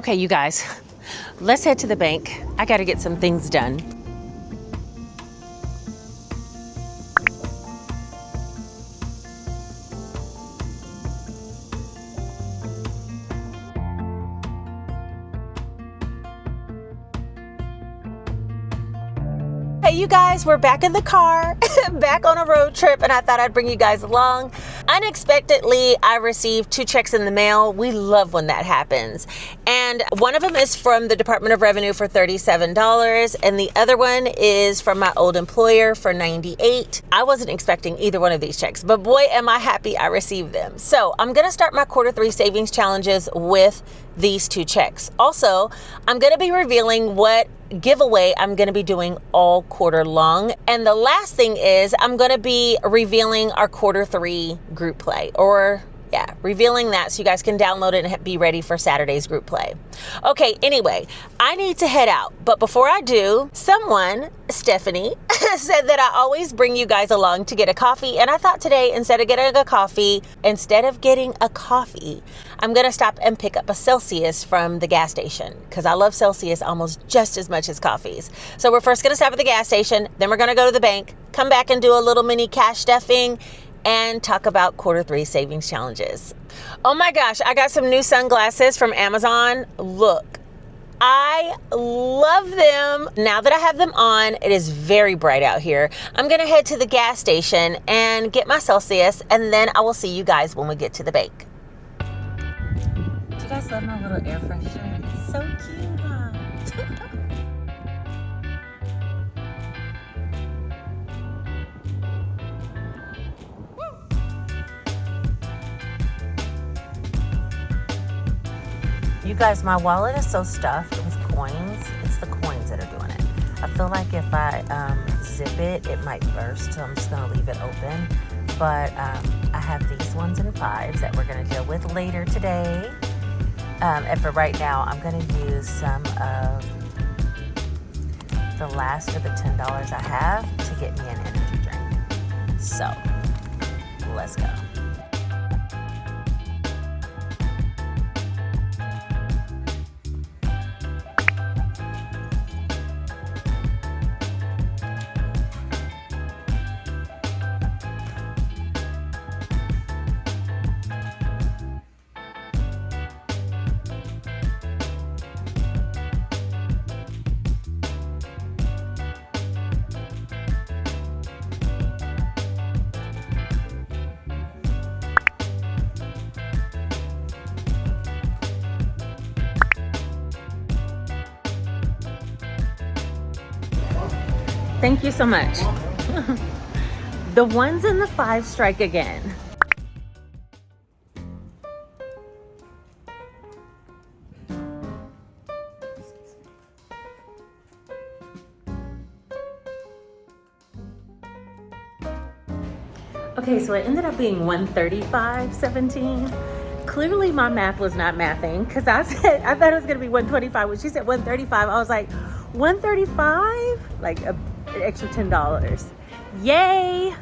Okay, you guys, let's head to the bank. I gotta get some things done. Hey, you guys, we're back in the car, back on a road trip, and I thought I'd bring you guys along. Unexpectedly, I received 2 checks in the mail. We love when that happens. And one of them is from the Department of Revenue for $37, and the other one is from my old employer for $98. I wasn't expecting either one of these checks, but boy, am I happy I received them. So I'm gonna start my Q3 savings challenges with these 2 checks. Also, I'm gonna be revealing what giveaway I'm going to be doing all quarter long. And the last thing is I'm going to be revealing our Q3 group play, or revealing that so you guys can download it and be ready for Saturday's group play. Okay, anyway, I need to head out. But before I do, someone, Stephanie, said that I always bring you guys along to get a coffee. And I thought today, instead of getting a coffee, I'm going to stop and pick up a Celsius from the gas station because I love Celsius almost just as much as coffees. So we're first going to stop at the gas station. Then we're going to go to the bank, come back and do a little mini cash stuffing, and talk about Q3 savings challenges. Oh my gosh, I got some new sunglasses from Amazon. Look, I love them. Now that I have them on, it is very bright out here. I'm gonna head to the gas station and get my Celsius, and then I will see you guys when we get to the bank. Do you guys love my little air freshener? It's so cute, huh? You guys, my wallet is so stuffed with coins. It's the coins that are doing it. I feel like if I zip it, it might burst, so I'm just gonna leave it open. But I have these 1s and 5s that we're gonna deal with later today. And for right now, I'm gonna use some of the last of the $10 I have to get me an energy drink. So, let's go. Thank you so much. The 1s and the 5s strike again. Okay, so it ended up being 135.17. Clearly my math was not mathing because I thought it was gonna be 125. When she said 135, I was like, 135? Like an extra $10. Yay!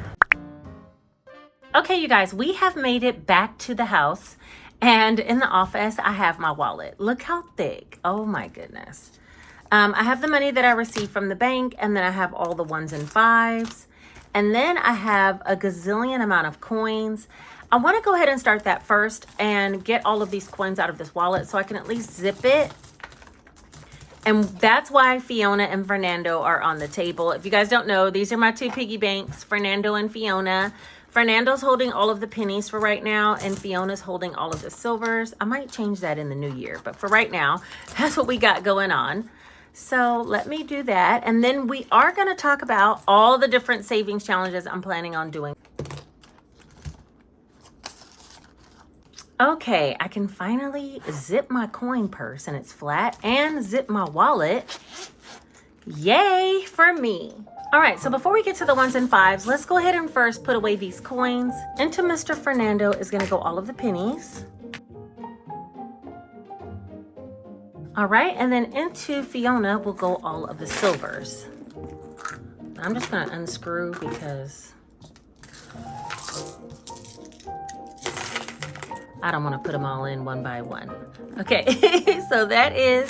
Okay, you guys, we have made it back to the house, and in the office, I have my wallet. Look how thick. Oh my goodness. I have the money that I received from the bank, and then I have all the 1s and 5s. And then I have a gazillion amount of coins. I want to go ahead and start that first and get all of these coins out of this wallet so I can at least zip it. And that's why Fiona and Fernando are on the table. If you guys don't know, these are my 2 piggy banks, Fernando and Fiona. Fernando's holding all of the pennies for right now, and Fiona's holding all of the silvers. I might change that in the new year, but for right now, that's what we got going on. So let me do that. And then we are going to talk about all the different savings challenges I'm planning on doing. Okay, I can finally zip my coin purse and it's flat, and zip my wallet. Yay for me. All right, so before we get to the 1s and 5s, let's go ahead and first put away these coins. Into Mr. Fernando is gonna go all of the pennies. All right, and then into Fiona will go all of the silvers. I'm just gonna unscrew because I don't want to put them all in one by one. Okay, so that is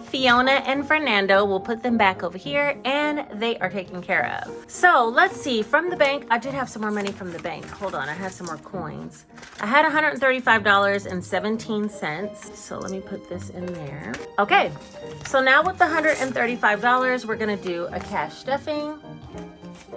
Fiona and Fernando. We'll put them back over here and they are taken care of. So let's see, from the bank, I did have some more money from the bank. Hold on, I had some more coins. I had $135.17. So let me put this in there. Okay, so now with the $135, we're gonna do a cash stuffing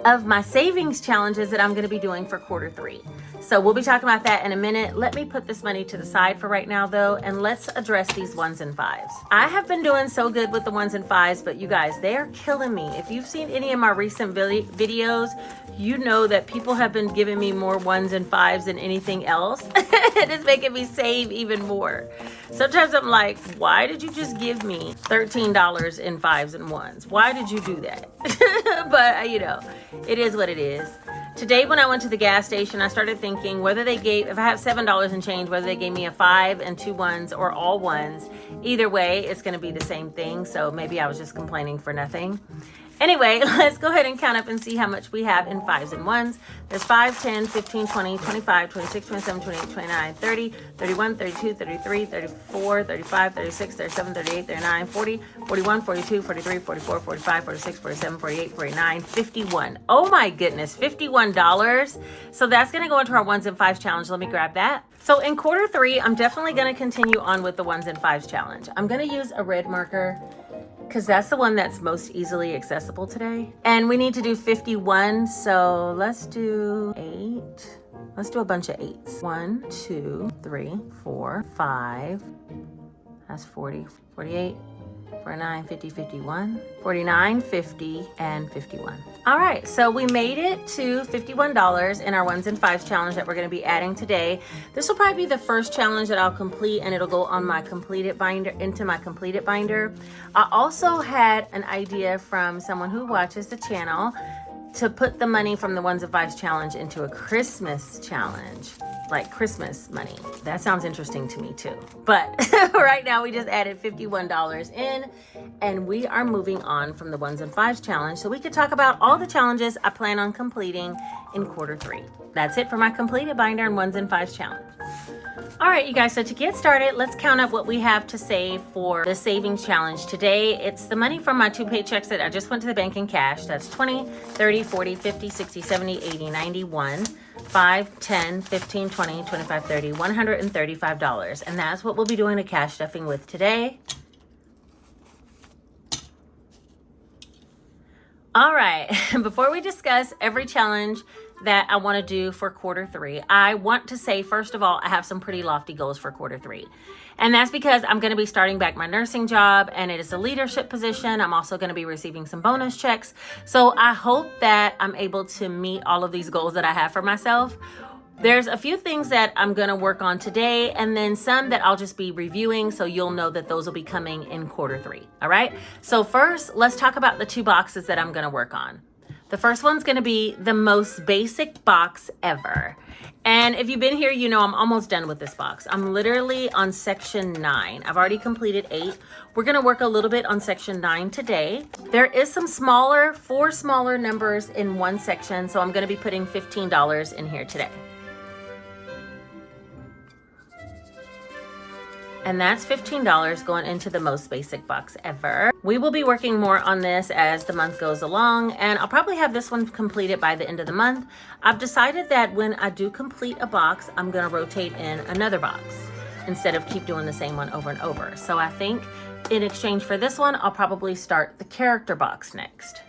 of my savings challenges that I'm gonna be doing for quarter 3. So we'll be talking about that in a minute. Let me put this money to the side for right now though, and let's address these 1s and 5s. I have been doing so good with the 1s and 5s, but you guys, they are killing me. If you've seen any of my recent videos, you know that people have been giving me more 1s and 5s than anything else. It is making me save even more. Sometimes I'm like, why did you just give me $13 in 5s and 1s? Why did you do that? But you know, it is what it is. Today when I went to the gas station, I started thinking whether they gave, if I have $7 and change, whether they gave me a 5 and 2 1s or all 1s, either way, it's gonna be the same thing. So maybe I was just complaining for nothing. Anyway, let's go ahead and count up and see how much we have in 5s and 1s. There's 5, 10, 15, 20, 25, 26, 27, 28, 29, 30, 31, 32, 33, 34, 35, 36, 37, 38, 39, 40, 41, 42, 43, 44, 45, 46, 47, 48, 49, 51. Oh my goodness, $51. So that's gonna go into our 1s and 5s challenge. Let me grab that. So in quarter 3, I'm definitely gonna continue on with the 1s and 5s challenge. I'm gonna use a red marker because that's the one that's most easily accessible today. And we need to do 51, so let's do 8. Let's do a bunch of 8s. 1, 2, 3, 4, 5. That's 40, 48, 49, 50, 51, 49, 50, and 51. All right, so we made it to $51 in our 1s and 5s challenge that we're gonna be adding today. This will probably be the first challenge that I'll complete, and it'll go on my completed binder, into my completed binder. I also had an idea from someone who watches the channel to put the money from the 1s and 5s challenge into a Christmas challenge, like Christmas money. That sounds interesting to me too. But right now we just added $51 in, and we are moving on from the 1s and 5s challenge so we could talk about all the challenges I plan on completing in quarter 3. That's it for my completed binder and 1s and 5s challenge. All right, you guys, so to get started, let's count up what we have to save for the savings challenge today. It's the money from my 2 paychecks that I just went to the bank and cashed. That's 20, 30, 40, 50, 60, 70, 80, 91, 5, 10, 15, 20, 25, 30, $135. And that's what we'll be doing a cash stuffing with today. All right, before we discuss every challenge that I want to do for quarter 3, I want to say, first of all, I have some pretty lofty goals for quarter 3. And that's because I'm going to be starting back my nursing job, and it is a leadership position. I'm also going to be receiving some bonus checks. So I hope that I'm able to meet all of these goals that I have for myself. There's a few things that I'm going to work on today, and then some that I'll just be reviewing, so you'll know that those will be coming in quarter 3. All right. So first, let's talk about the 2 boxes that I'm going to work on. The first one's going to be the most basic box ever. And if you've been here, you know I'm almost done with this box. I'm literally on section 9. I've already completed 8. We're going to work a little bit on section 9 today. There is some smaller, 4 smaller numbers in one section, so I'm going to be putting $15 in here today. And that's $15 going into the most basic box ever. We will be working more on this as the month goes along, and I'll probably have this one completed by the end of the month. I've decided that when I do complete a box, I'm gonna rotate in another box instead of keep doing the same one over and over. So I think in exchange for this one, I'll probably start the character box next.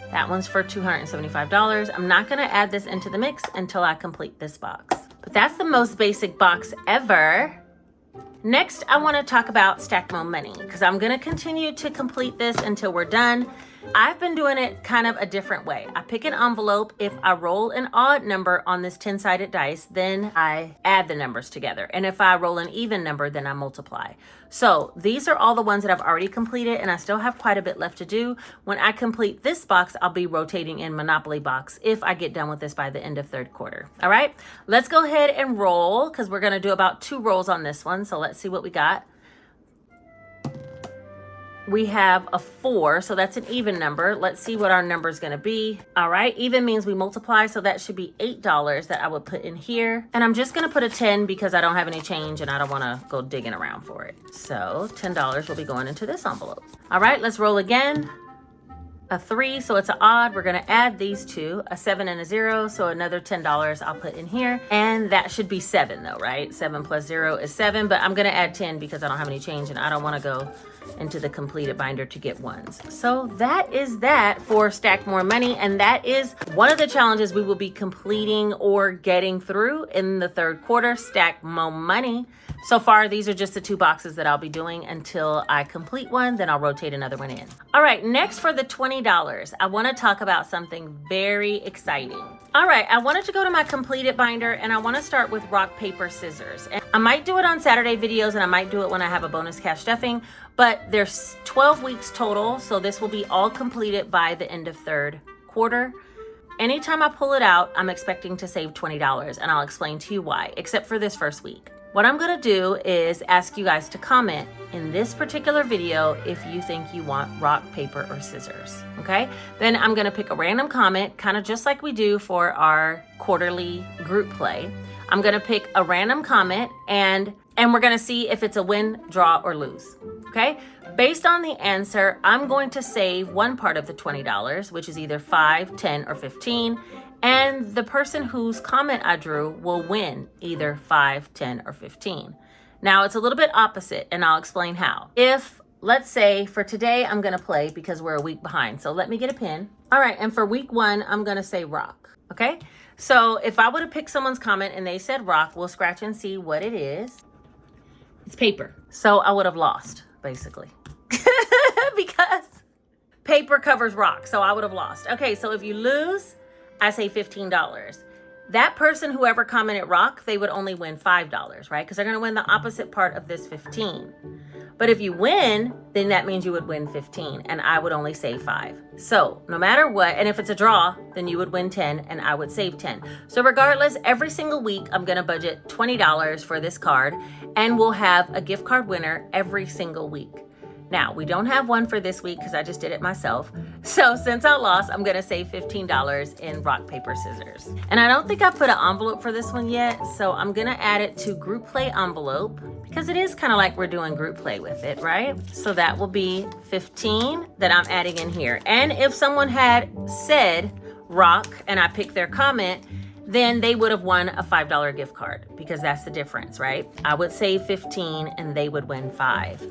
That one's for $275. I'm not gonna add this into the mix until I complete this box. But that's the most basic box ever. Next, I want to talk about stack my money because I'm going to continue to complete this until we're done. I've been doing it kind of a different way. I pick an envelope. If I roll an odd number on this 10-sided dice, then I add the numbers together. And if I roll an even number, then I multiply. So these are all the ones that I've already completed, and I still have quite a bit left to do. When I complete this box, I'll be rotating in Monopoly box if I get done with this by the end of third quarter. All right, let's go ahead and roll because we're going to do about 2 rolls on this one. So let's see what we got. we have a 4, so that's an even number. Let's see what our number is going to be. All right, even means we multiply, so that should be $8 that I would put in here. And I'm just going to put a 10 because I don't have any change and I don't want to go digging around for it. So $10 will be going into this envelope. All right, let's roll again. A 3, so it's an odd. We're going to add these two, a 7 and a 0, so another $10 I'll put in here. And that should be 7 though, right? 7 plus 0 is 7, but I'm going to add 10 because I don't have any change and I don't want to go into the completed binder to get ones. So that is that for Stack More Money, and that is one of the challenges we will be completing or getting through in the third quarter. Stack More Money. So far, these are just the 2 boxes that I'll be doing until I complete one, then I'll rotate another one in. All right, next for the $20, I want to talk about something very exciting. All right, I wanted to go to my completed binder and I want to start with rock, paper, scissors. And I might do it on Saturday videos and I might do it when I have a bonus cash stuffing, but there's 12 weeks total, so this will be all completed by the end of third quarter. Anytime I pull it out, I'm expecting to save $20, and I'll explain to you why, except for this first week. What I'm gonna do is ask you guys to comment in this particular video if you think you want rock, paper, or scissors, okay? Then I'm gonna pick a random comment, kind of just like we do for our quarterly group play. I'm gonna pick a random comment and we're gonna see if it's a win, draw, or lose, okay? Based on the answer, I'm going to save one part of the $20, which is either 5, 10, or 15, and the person whose comment I drew will win either 5, 10, or 15. Now it's a little bit opposite, and I'll explain how. If, let's say for today, I'm gonna play because we're a week behind. So let me get a pen. All right, and for week 1, I'm gonna say rock, okay? So if I would have picked someone's comment and they said rock, we'll scratch and see what it is. It's paper. So I would have lost, basically. Because paper covers rock, so I would have lost. Okay, so if you lose, I say $15. That person, whoever commented rock, they would only win $5, right? Because they're gonna win the opposite part of this 15. But if you win, then that means you would win 15 and I would only save 5. So no matter what, and if it's a draw, then you would win 10 and I would save 10. So regardless, every single week, I'm gonna budget $20 for this card and we'll have a gift card winner every single week. Now, we don't have one for this week because I just did it myself. So since I lost, I'm gonna save $15 in rock, paper, scissors. And I don't think I put an envelope for this one yet, so I'm gonna add it to group play envelope because it is kind of like we're doing group play with it, right? So that will be 15 that I'm adding in here. And if someone had said rock and I picked their comment, then they would have won a $5 gift card because that's the difference, right? I would save 15 and they would win 5.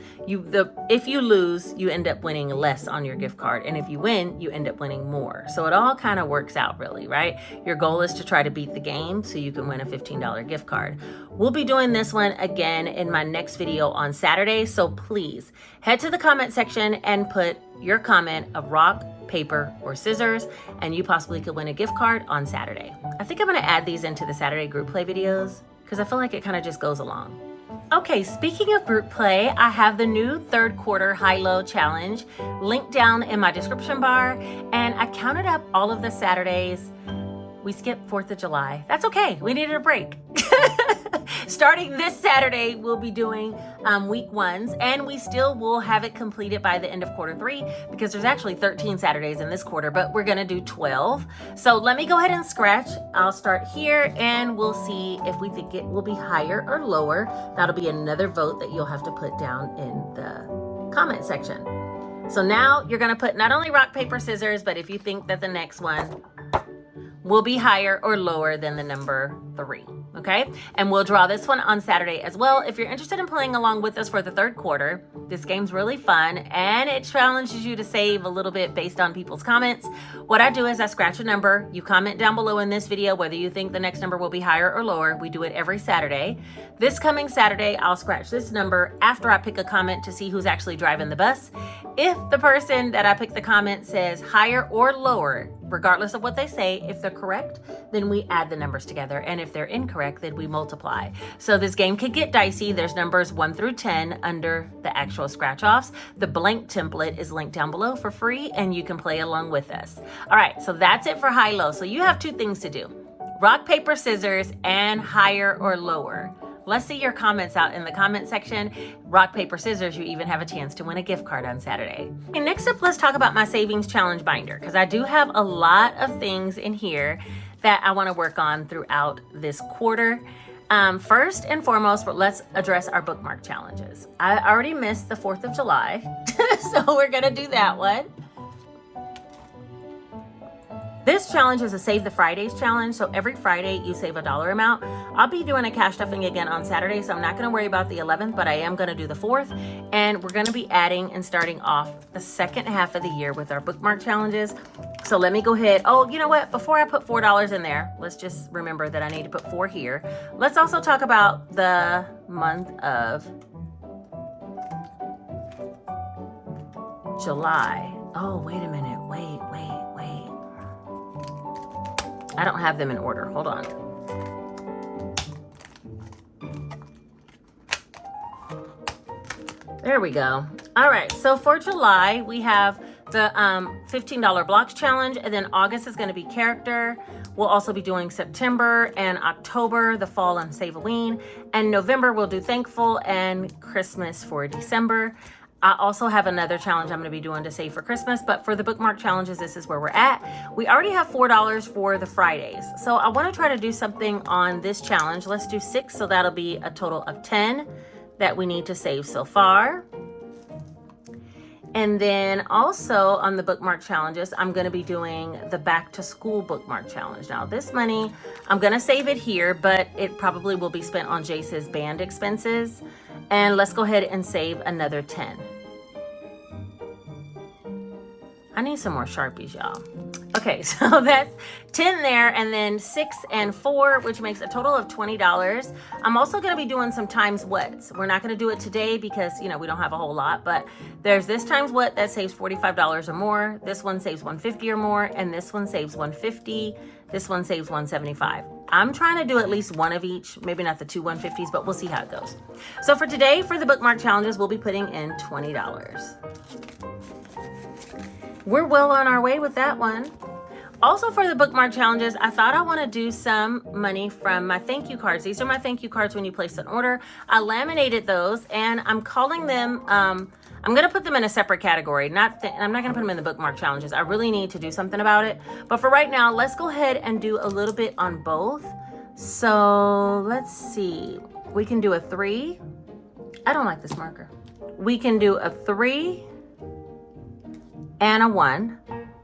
If you lose, you end up winning less on your gift card. And if you win, you end up winning more. So it all kind of works out really, right? Your goal is to try to beat the game so you can win a $15 gift card. We'll be doing this one again in my next video on Saturday. So please head to the comment section and put your comment of rock, paper, or scissors, and you possibly could win a gift card on Saturday. I think I'm gonna add these into the Saturday group play videos because I feel like it kind of just goes along. Okay, speaking of group play, I have the new third quarter high-low challenge linked down in my description bar, and I counted up all of the Saturdays. We skipped 4th of July. That's okay, we needed a break. Starting this Saturday, we'll be doing week 1s, and we still will have it completed by the end of quarter 3 because there's actually 13 Saturdays in this quarter, but we're gonna do 12. So let me go ahead and scratch. I'll start here and we'll see if we think it will be higher or lower. That'll be another vote that you'll have to put down in the comment section. So now you're gonna put not only rock, paper, scissors, but if you think that the next one will be higher or lower than the number 3, okay? And we'll draw this one on Saturday as well. If you're interested in playing along with us for the third quarter, this game's really fun and it challenges you to save a little bit based on people's comments. What I do is I scratch a number. You comment down below in this video whether you think the next number will be higher or lower. We do it every Saturday. This coming Saturday, I'll scratch this number after I pick a comment to see who's actually driving the bus. If the person that I pick the comment says higher or lower, regardless of what they say, if they're correct, then we add the numbers together. And if they're incorrect, then we multiply. So this game could get dicey. There's numbers 1 through 10 under the actual scratch offs. The blank template is linked down below for free and you can play along with us. All right, so that's it for high-low. So you have 2 things to do. Rock, paper, scissors, and higher or lower. Let's see your comments out in the comment section. Rock, paper, scissors, you even have a chance to win a gift card on Saturday. Okay, next up, let's talk about my savings challenge binder, because I do have a lot of things in here that I want to work on throughout this quarter. First and foremost, let's address our bookmark challenges. I already missed the 4th of July, so we're gonna do that one. This challenge is a Save the Fridays challenge, so every Friday you save a dollar amount. I'll be doing a cash stuffing again on Saturday, so I'm not gonna worry about the 11th, but I am gonna do the 4th, and we're gonna be adding and starting off the second half of the year with our bookmark challenges. So let me go ahead. Oh, you know what? Before I put $4 in there, let's just remember that I need to put 4 here. Let's also talk about the month of July. Oh, wait a minute. Wait. I don't have them in order. Hold on. There we go. All right. So for July, we have the $15 blocks challenge, and then August is going to be character. We'll also be doing September and October, the fall and Save-A-Ween, and November we'll do thankful and Christmas for December. I also have another challenge I'm going to be doing to save for Christmas, but for the bookmark challenges, this is where we're at. We already have $4 for the Fridays. So I want to try to do something on this challenge. Let's do 6, so that'll be a total of 10 that we need to save so far. And then also on the bookmark challenges, I'm going to be doing the back to school bookmark challenge. Now this money, I'm going to save it here, but it probably will be spent on Jace's band expenses. And let's go ahead and save another 10. I need some more Sharpies, y'all. Okay, so that's 10 there, and then 6 and 4, which makes a total of $20. I'm also gonna be doing some times whats. We're not gonna do it today because, you know, we don't have a whole lot, but there's this times what that saves $45 or more. This one saves $150 or more, and this one saves $150. This one saves $175. I'm trying to do at least one of each, maybe not the 2 150s, but we'll see how it goes. So for today, for the bookmark challenges, we'll be putting in $20. We're well on our way with that one. Also for the bookmark challenges, I thought I want to do some money from my thank you cards. These are my thank you cards when you place an order. I laminated those, and I'm calling them, I'm going to put them in a separate category. I'm not going to put them in the bookmark challenges. I really need to do something about it. But for right now, let's go ahead and do a little bit on both. So let's see. We can do a 3. I don't like this marker. We can do a 3 and a 1.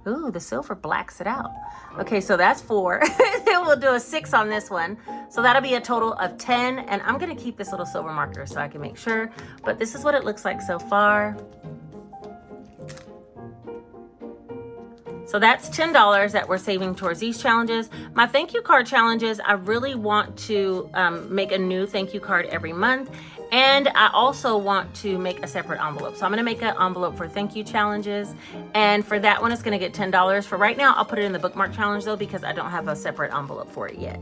Ooh, the silver blacks it out. Okay, so that's 4. Then we'll do a 6 on this one. So that'll be a total of 10. And I'm gonna keep this little silver marker so I can make sure. But this is what it looks like so far. So that's $10 that we're saving towards these challenges. My thank you card challenges, I really want to make a new thank you card every month. And I also want to make a separate envelope. So I'm gonna make an envelope for thank you challenges. And for that one, it's gonna get $10. For right now, I'll put it in the bookmark challenge though, because I don't have a separate envelope for it yet.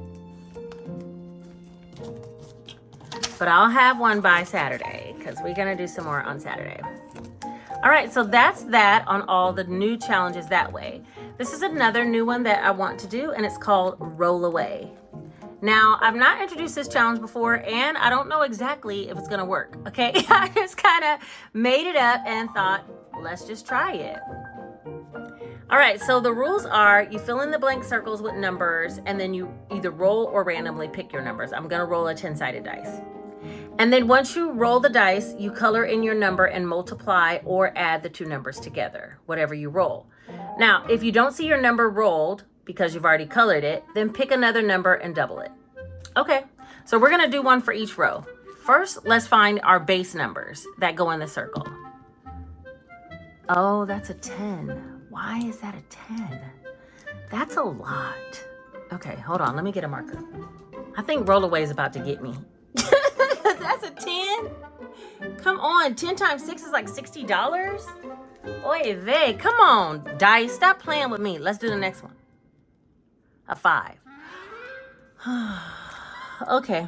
But I'll have one by Saturday, because we're gonna do some more on Saturday. All right, so that's that on all the new challenges that way. This is another new one that I want to do, and it's called Roll Away. Now, I've not introduced this challenge before, and I don't know exactly if it's gonna work, okay? I just kind of made it up and thought, let's just try it. All right, so the rules are you fill in the blank circles with numbers, and then you either roll or randomly pick your numbers. I'm gonna roll a 10-sided dice. And then once you roll the dice, you color in your number and multiply or add the 2 numbers together, whatever you roll. Now, if you don't see your number rolled, because you've already colored it, then pick another number and double it. Okay, so we're gonna do one for each row. First, let's find our base numbers that go in the circle. Oh, that's a 10. Why is that a 10? That's a lot. Okay, hold on, let me get a marker. I think Roll Away is about to get me. That's a 10? Come on, 10 times 6 is like $60? Oy vey, come on, dice, stop playing with me. Let's do the next one. A 5. Okay.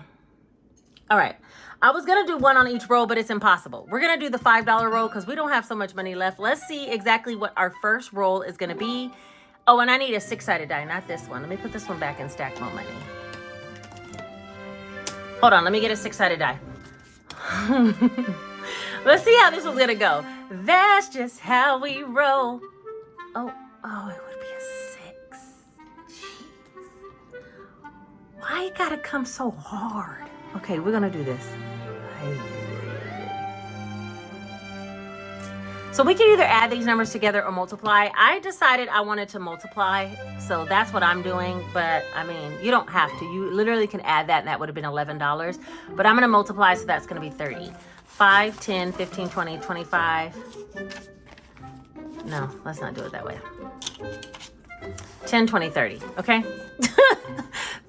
All right. I was going to do one on each roll, but it's impossible. We're going to do the $5 roll because we don't have so much money left. Let's see exactly what our first roll is going to be. Oh, and I need a 6-sided die, not this one. Let me put this one back and stack more money. Hold on, let me get a 6-sided die. Let's see how this one's gonna go. That's just how we roll. Oh, it would be a 6. Jeez. Why you gotta come so hard? Okay, we're gonna do this. So we can either add these numbers together or multiply. I decided I wanted to multiply, so that's what I'm doing. But I mean, you don't have to. You literally can add that, and that would have been $11. But I'm gonna multiply, so that's gonna be 30. 5, 10, 15, 20, 25. No, let's not do it that way. 10, 20, 30, okay?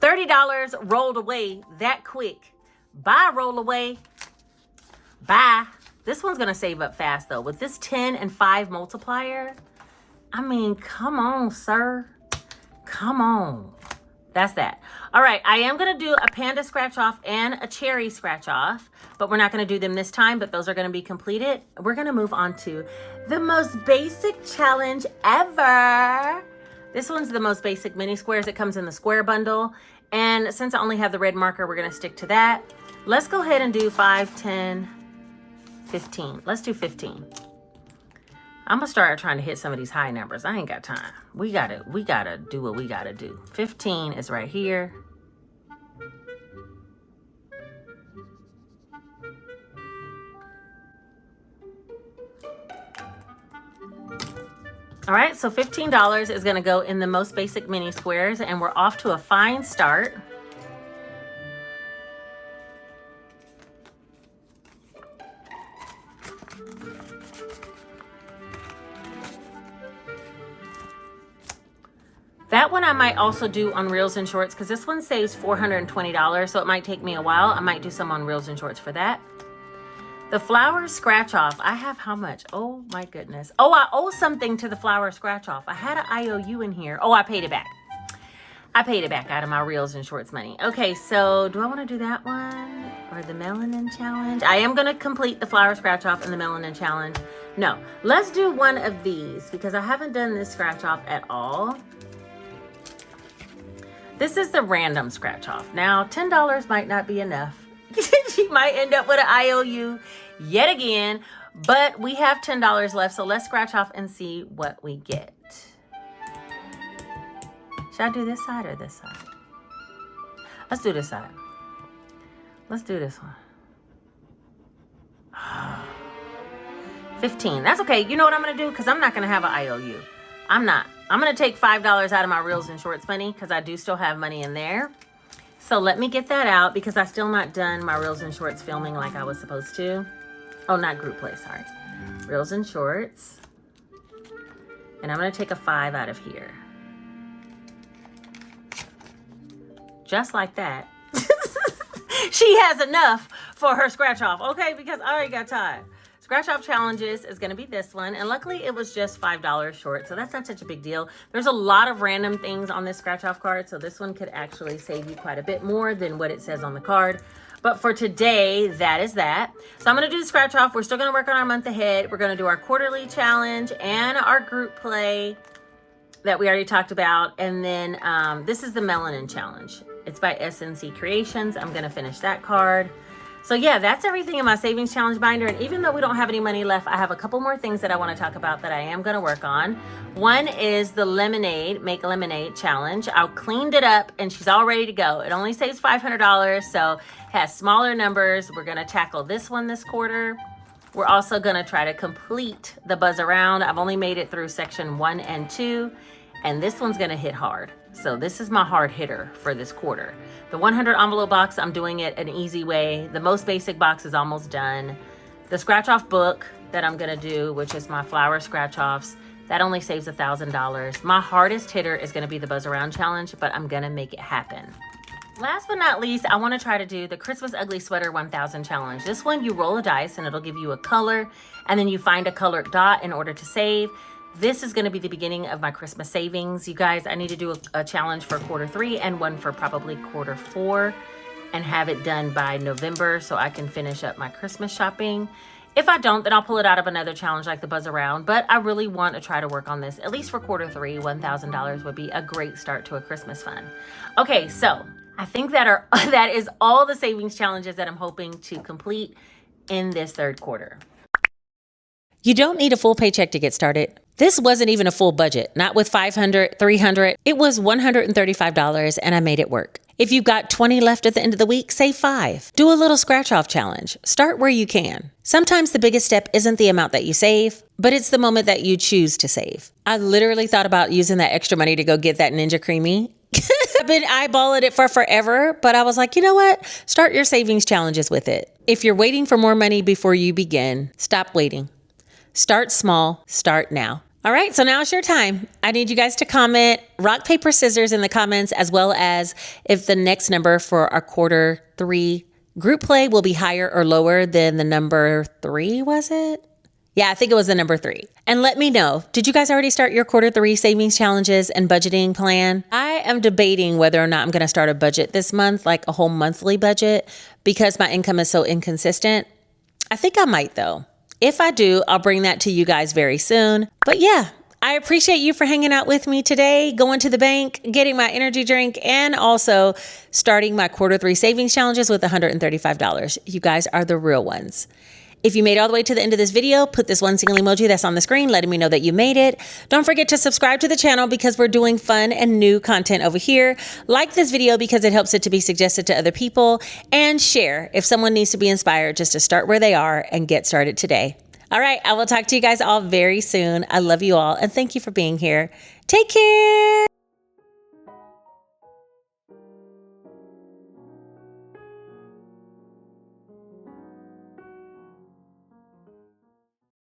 $30 rolled away that quick. Bye, roll away. Bye. This one's gonna save up fast though. With this 10 and 5 multiplier, I mean, come on, sir. Come on. That's that. All right, I am gonna do a panda scratch off and a cherry scratch off, but we're not gonna do them this time, but those are gonna be completed. We're gonna move on to the most basic challenge ever. This one's the most basic mini squares. It comes in the square bundle. And since I only have the red marker, we're gonna stick to that. Let's go ahead and do 5, 10, 15. Let's do 15. I'm gonna start trying to hit some of these high numbers. I ain't got time. We gotta do what we gotta do. 15 is right here. All right, so $15 is gonna go in the most basic mini squares, and we're off to a fine start. That one I might also do on Reels and Shorts because this one saves $420, so it might take me a while. I might do some on Reels and Shorts for that. The flower scratch off, I have how much? Oh my goodness. Oh, I owe something to the flower scratch off. I had an IOU in here. Oh, I paid it back. I paid it back out of my Reels and Shorts money. Okay, so do I want to do that one or the melanin challenge? I am going to complete the flower scratch off and the melanin challenge. No, let's do one of these because I haven't done this scratch off at all. This is the random scratch off. Now, $10 might not be enough. She might end up with an IOU yet again, but we have $10 left, so let's scratch off and see what we get. Should I do this side or this side? Let's do this side. Let's do this one. 15. That's okay. You know what I'm going to do? Because I'm not going to have an IOU. I'm not. I'm going to take $5 out of my Reels and Shorts money because I do still have money in there. So let me get that out because I'm still not done my Reels and Shorts filming like I was supposed to. Oh, not group play, sorry. Reels and Shorts. And I'm going to take a 5 out of here. Just like that. She has enough for her scratch off, okay? Because I already got time. Scratch off challenges is going to be this one. And luckily it was just $5 short. So that's not such a big deal. There's a lot of random things on this scratch off card. So this one could actually save you quite a bit more than what it says on the card. But for today, that is that. So I'm going to do the scratch off. We're still going to work on our month ahead. We're going to do our quarterly challenge and our group play that we already talked about. And then this is the Melanin Challenge. It's by SNC Creations. I'm going to finish that card. So yeah, that's everything in my savings challenge binder. And even though we don't have any money left, I have a couple more things that I want to talk about that I am going to work on. One is the Make Lemonade challenge. I cleaned it up and she's all ready to go. It only saves $500, so has smaller numbers. We're going to tackle this one this quarter. We're also going to try to complete the Buzz Around. I've only made it through section 1 and 2, and this one's going to hit hard. So this is my hard hitter for this quarter. The 100 envelope box, I'm doing it an easy way. The most basic box is almost done. The scratch off book that I'm gonna do, which is my flower scratch offs, that only saves $1,000. My hardest hitter is gonna be the Buzz Around challenge, but I'm gonna make it happen. Last but not least, I wanna try to do the Christmas Ugly Sweater 1000 challenge. This one, you roll a dice and it'll give you a color, and then you find a colored dot in order to save. This is going to be the beginning of my Christmas savings. You guys, I need to do a challenge for quarter 3 and one for probably quarter 4 and have it done by November so I can finish up my Christmas shopping. If I don't, then I'll pull it out of another challenge like the Buzz Around, but I really want to try to work on this, at least for quarter 3. $1,000 would be a great start to a Christmas fund. Okay, so I think that is all the savings challenges that I'm hoping to complete in this third quarter. You don't need a full paycheck to get started. This wasn't even a full budget, not with $500, $300. It was $135 and I made it work. If you've got 20 left at the end of the week, save 5. Do a little scratch off challenge. Start where you can. Sometimes the biggest step isn't the amount that you save, but it's the moment that you choose to save. I literally thought about using that extra money to go get that Ninja Creamy. I've been eyeballing it for forever, but I was like, you know what? Start your savings challenges with it. If you're waiting for more money before you begin, stop waiting. Start small, start now. All right, so now it's your time. I need you guys to comment rock, paper, scissors in the comments, as well as if the next number for our quarter 3 group play will be higher or lower than the number 3, was it? Yeah, I think it was the number 3. And let me know, did you guys already start your quarter 3 savings challenges and budgeting plan? I am debating whether or not I'm going to start a budget this month, like a whole monthly budget, because my income is so inconsistent. I think I might though. If I do, I'll bring that to you guys very soon. But yeah, I appreciate you for hanging out with me today, going to the bank, getting my energy drink, and also starting my quarter 3 savings challenges with $135. You guys are the real ones. If you made it all the way to the end of this video, put this one single emoji that's on the screen letting me know that you made it. Don't forget to subscribe to the channel because we're doing fun and new content over here. Like this video because it helps it to be suggested to other people. And share if someone needs to be inspired just to start where they are and get started today. All right, I will talk to you guys all very soon. I love you all and thank you for being here. Take care.